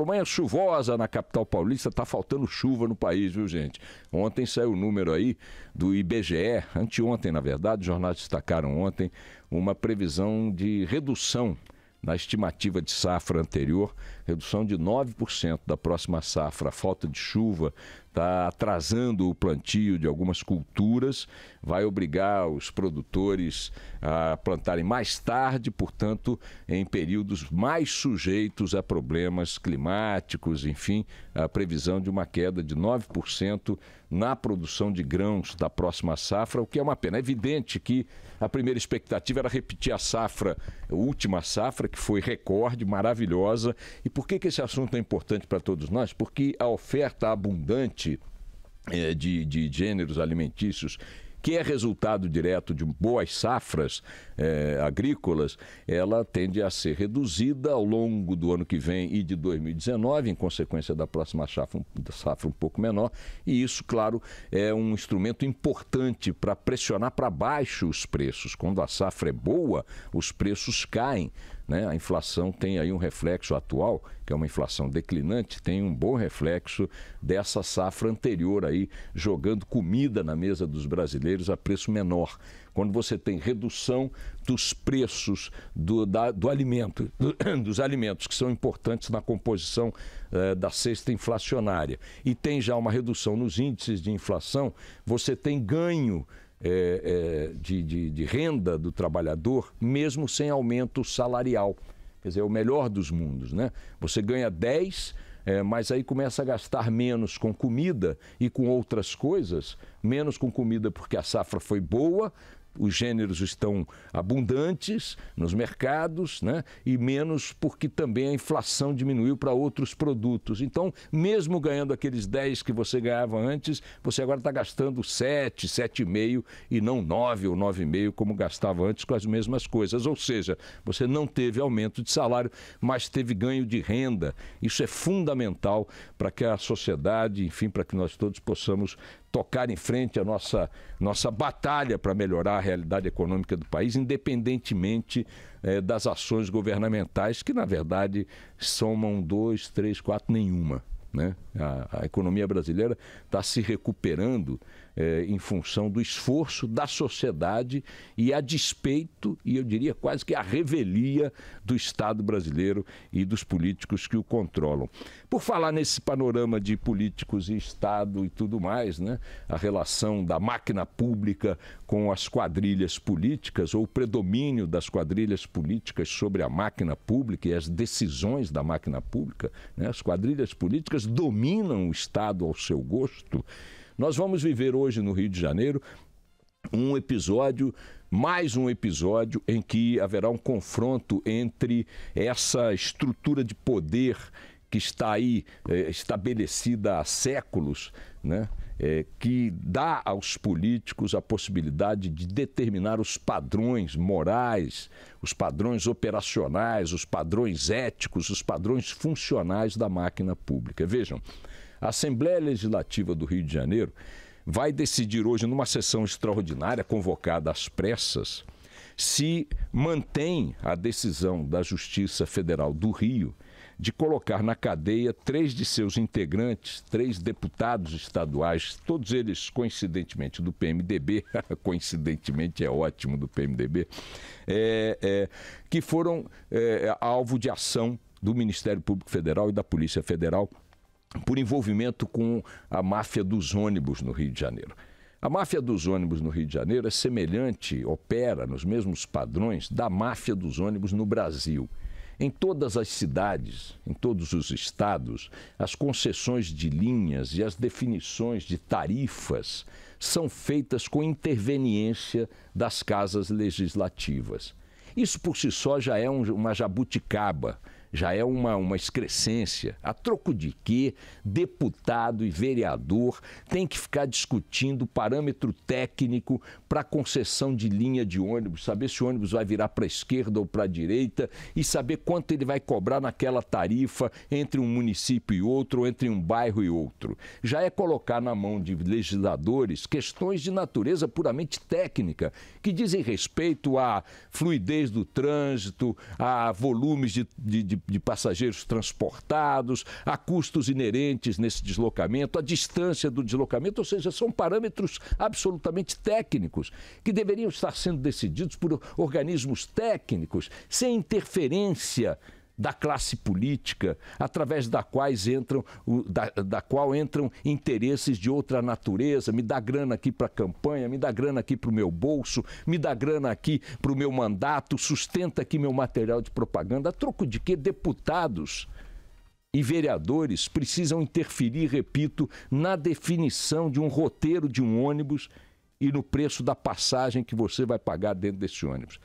manhã chuvosa na capital paulista, está faltando chuva no país, viu, gente? Ontem saiu o número aí do IBGE, anteontem, na verdade, os jornais destacaram ontem, uma previsão de redução na estimativa de safra anterior, redução de 9% da próxima safra. A falta de chuva está atrasando o plantio de algumas culturas, vai obrigar os produtores a plantarem mais tarde, portanto, em períodos mais sujeitos a problemas climáticos, enfim, a previsão de uma queda de 9% na produção de grãos da próxima safra, o que é uma pena. É evidente que a primeira expectativa era repetir a safra, a última safra, que foi recorde, maravilhosa. E por que esse assunto é importante para todos nós? Porque a oferta abundante de gêneros alimentícios, que é resultado direto de boas safras agrícolas, ela tende a ser reduzida ao longo do ano que vem e de 2019, em consequência da próxima safra um pouco menor, e isso, claro, é um instrumento importante para pressionar para baixo os preços. Quando a safra é boa, os preços caem, né? A inflação tem aí um reflexo atual, que é uma inflação declinante, tem um bom reflexo dessa safra anterior aí, jogando comida na mesa dos brasileiros a preço menor. Quando você tem redução dos preços do alimento, dos alimentos que são importantes na composição da cesta inflacionária, e tem já uma redução nos índices de inflação, você tem ganho de renda do trabalhador, mesmo sem aumento salarial. Quer dizer, é o melhor dos mundos, né? Você ganha 10, mas aí começa a gastar menos com comida e com outras coisas, menos com comida porque a safra foi boa, os gêneros estão abundantes nos mercados, né? E menos porque também a inflação diminuiu para outros produtos. Então, mesmo ganhando aqueles 10 que você ganhava antes, você agora está gastando 7, 7,5 e não 9 ou 9,5 como gastava antes com as mesmas coisas. Ou seja, você não teve aumento de salário, mas teve ganho de renda. Isso é fundamental para que a sociedade, enfim, para que nós todos possamos tocar em frente a nossa batalha para melhorar a realidade econômica do país, independentemente das ações governamentais, que, na verdade, somam 2, 3, 4, nenhuma, né? A economia brasileira está se recuperando em função do esforço da sociedade e a despeito, e eu diria quase que a revelia do Estado brasileiro e dos políticos que o controlam. Por falar nesse panorama de políticos e Estado e tudo mais, né, a relação da máquina pública com as quadrilhas políticas, ou o predomínio das quadrilhas políticas sobre a máquina pública e as decisões da máquina pública, né, as quadrilhas políticas dominam o Estado ao seu gosto. Nós vamos viver hoje no Rio de Janeiro mais um episódio em que haverá um confronto entre essa estrutura de poder que está aí estabelecida há séculos, né? Que dá aos políticos a possibilidade de determinar os padrões morais, os padrões operacionais, os padrões éticos, os padrões funcionais da máquina pública. Vejam, a Assembleia Legislativa do Rio de Janeiro vai decidir hoje, numa sessão extraordinária convocada às pressas, se mantém a decisão da Justiça Federal do Rio de colocar na cadeia 3 de seus integrantes, 3 deputados estaduais, todos eles coincidentemente do PMDB, coincidentemente é ótimo, do PMDB, que foram alvo de ação do Ministério Público Federal e da Polícia Federal por envolvimento com a máfia dos ônibus no Rio de Janeiro. A máfia dos ônibus no Rio de Janeiro é semelhante, opera nos mesmos padrões da máfia dos ônibus no Brasil. Em todas as cidades, em todos os estados, as concessões de linhas e as definições de tarifas são feitas com interveniência das casas legislativas. Isso por si só já é uma jabuticaba, já é uma excrescência. A troco de que deputado e vereador tem que ficar discutindo parâmetro técnico para concessão de linha de ônibus, saber se o ônibus vai virar para a esquerda ou para a direita e saber quanto ele vai cobrar naquela tarifa entre um município e outro, ou entre um bairro e outro. Já é colocar na mão de legisladores questões de natureza puramente técnica, que dizem respeito à fluidez do trânsito, a volumes de de passageiros transportados, a custos inerentes nesse deslocamento, a distância do deslocamento, ou seja, são parâmetros absolutamente técnicos que deveriam estar sendo decididos por organismos técnicos, sem interferência da classe política, através da qual entram interesses de outra natureza. Me dá grana aqui para a campanha, me dá grana aqui para o meu bolso, me dá grana aqui para o meu mandato, sustenta aqui meu material de propaganda. A troco de quê? Deputados e vereadores precisam interferir, repito, na definição de um roteiro de um ônibus e no preço da passagem que você vai pagar dentro desse ônibus.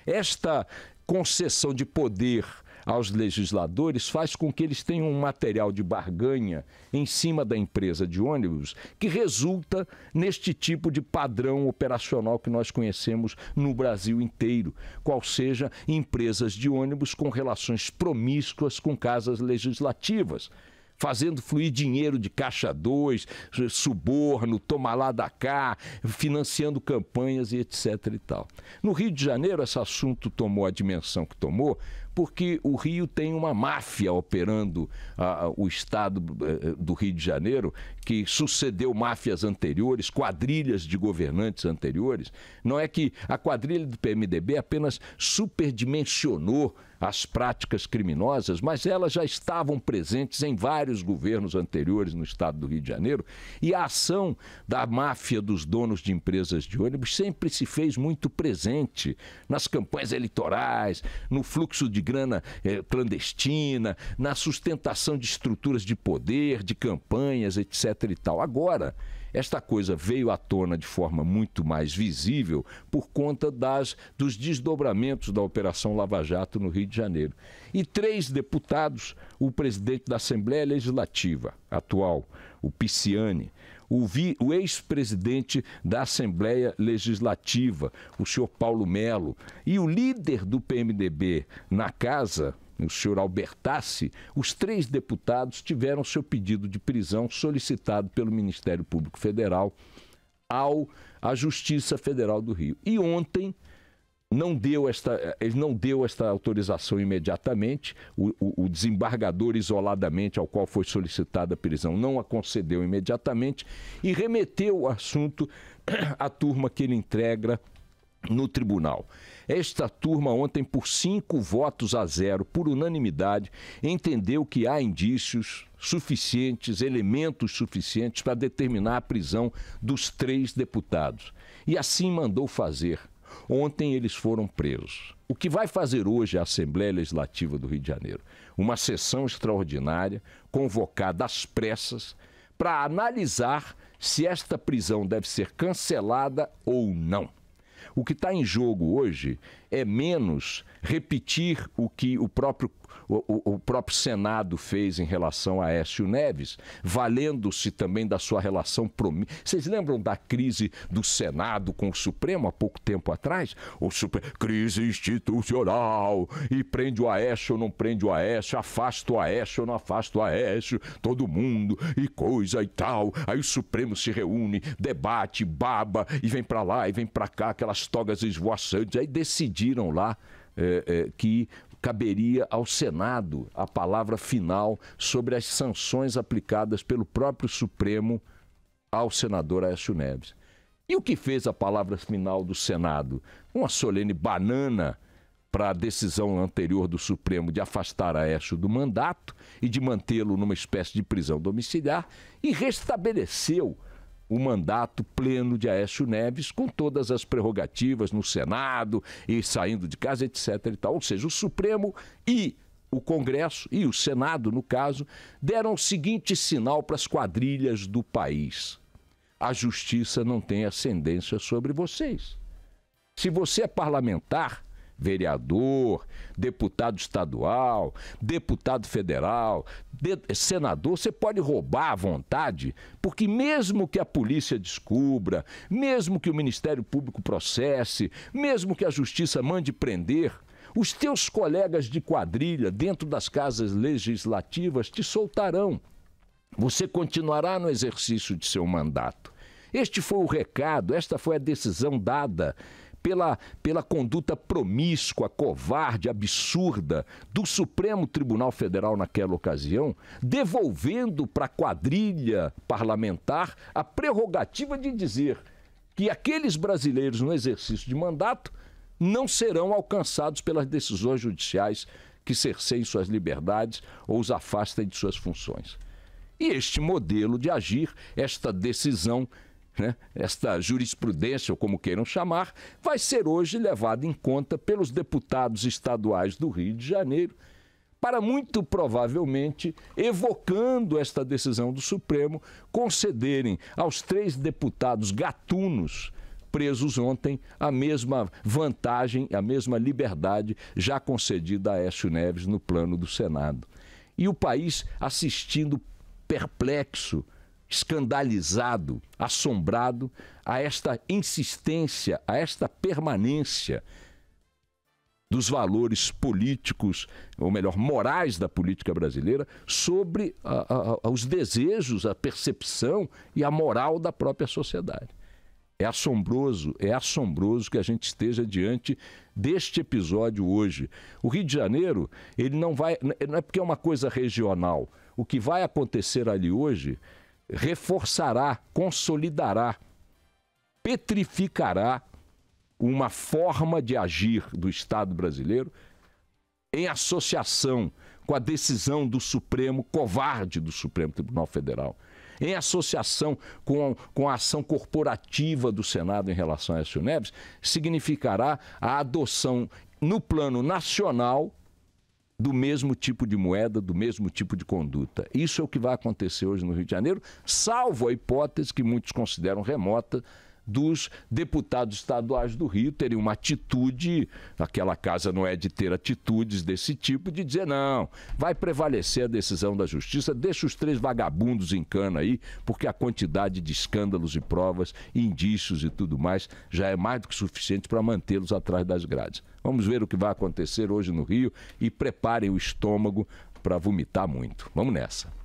Esta concessão de poder aos legisladores faz com que eles tenham um material de barganha em cima da empresa de ônibus que resulta neste tipo de padrão operacional que nós conhecemos no Brasil inteiro, qual seja empresas de ônibus com relações promíscuas com casas legislativas, fazendo fluir dinheiro de caixa 2, suborno, toma lá da cá, financiando campanhas e etc. e tal. No Rio de Janeiro, esse assunto tomou a dimensão que tomou, porque o Rio tem uma máfia operando o estado do Rio de Janeiro, que sucedeu máfias anteriores, quadrilhas de governantes anteriores. Não é que a quadrilha do PMDB apenas superdimensionou as práticas criminosas, mas elas já estavam presentes em vários governos anteriores no estado do Rio de Janeiro, e a ação da máfia dos donos de empresas de ônibus sempre se fez muito presente nas campanhas eleitorais, no fluxo de grana clandestina, na sustentação de estruturas de poder, de campanhas, etc. e tal. Agora, esta coisa veio à tona de forma muito mais visível por conta dos desdobramentos da Operação Lava Jato no Rio de Janeiro. E 3 deputados, o presidente da Assembleia Legislativa atual, o Pisciani, o ex-presidente da Assembleia Legislativa, o senhor Paulo Melo, e o líder do PMDB na casa, o senhor Albertassi, os 3 deputados tiveram seu pedido de prisão solicitado pelo Ministério Público Federal à Justiça Federal do Rio. E ontem ele não deu esta autorização imediatamente, o desembargador isoladamente ao qual foi solicitada a prisão não a concedeu imediatamente e remeteu o assunto à turma que ele integra no tribunal. Esta turma ontem, por 5-0, por unanimidade, entendeu que há indícios suficientes, elementos suficientes para determinar a prisão dos 3 deputados. E assim mandou fazer. Ontem eles foram presos. O que vai fazer hoje a Assembleia Legislativa do Rio de Janeiro? Uma sessão extraordinária, convocada às pressas, para analisar se esta prisão deve ser cancelada ou não. O que está em jogo hoje é menos repetir o que o próprio Senado fez em relação a Aécio Neves, valendo-se também da sua relação promíscua. Vocês lembram da crise do Senado com o Supremo há pouco tempo atrás? Crise institucional, e prende o Aécio ou não prende o Aécio, afasta o Aécio ou não afasta o Aécio, todo mundo, e coisa e tal. Aí o Supremo se reúne, debate, baba, e vem para lá e vem para cá, aquelas togas esvoaçantes. Aí decidiram lá que caberia ao Senado a palavra final sobre as sanções aplicadas pelo próprio Supremo ao senador Aécio Neves. E o que fez a palavra final do Senado? Uma solene banana para a decisão anterior do Supremo de afastar Aécio do mandato e de mantê-lo numa espécie de prisão domiciliar, e restabeleceu o mandato pleno de Aécio Neves, com todas as prerrogativas no Senado e saindo de casa, etc. e tal. Ou seja, o Supremo e o Congresso, e o Senado, no caso, deram o seguinte sinal para as quadrilhas do país: a justiça não tem ascendência sobre vocês. Se você é parlamentar, vereador, deputado estadual, deputado federal, senador, você pode roubar à vontade, porque mesmo que a polícia descubra, mesmo que o Ministério Público processe, mesmo que a justiça mande prender, os teus colegas de quadrilha dentro das casas legislativas te soltarão. Você continuará no exercício de seu mandato. Este foi o recado, esta foi a decisão dada pela conduta promíscua, covarde, absurda do Supremo Tribunal Federal naquela ocasião, devolvendo para a quadrilha parlamentar a prerrogativa de dizer que aqueles brasileiros no exercício de mandato não serão alcançados pelas decisões judiciais que cerceiem suas liberdades ou os afastem de suas funções. E este modelo de agir, esta decisão, esta jurisprudência, ou como queiram chamar, vai ser hoje levada em conta pelos deputados estaduais do Rio de Janeiro, para muito provavelmente, evocando esta decisão do Supremo, concederem aos 3 deputados gatunos presos ontem a mesma vantagem, a mesma liberdade já concedida a Aécio Neves no plano do Senado. E o país assistindo perplexo, escandalizado, assombrado a esta insistência, a esta permanência dos valores políticos, ou melhor, morais da política brasileira, sobre os desejos, a percepção e a moral da própria sociedade. É assombroso que a gente esteja diante deste episódio hoje. O Rio de Janeiro, ele não é porque é uma coisa regional. O que vai acontecer ali hoje reforçará, consolidará, petrificará uma forma de agir do Estado brasileiro em associação com a decisão do Supremo, covarde do Supremo Tribunal Federal, em associação com a ação corporativa do Senado em relação a Aécio Neves, significará a adoção no plano nacional do mesmo tipo de moeda, do mesmo tipo de conduta. Isso é o que vai acontecer hoje no Rio de Janeiro, salvo a hipótese que muitos consideram remota dos deputados estaduais do Rio terem uma atitude, aquela casa não é de ter atitudes desse tipo, de dizer não, vai prevalecer a decisão da justiça, deixa os 3 vagabundos em cana aí, porque a quantidade de escândalos e provas, indícios e tudo mais já é mais do que suficiente para mantê-los atrás das grades. Vamos ver o que vai acontecer hoje no Rio e preparem o estômago para vomitar muito. Vamos nessa.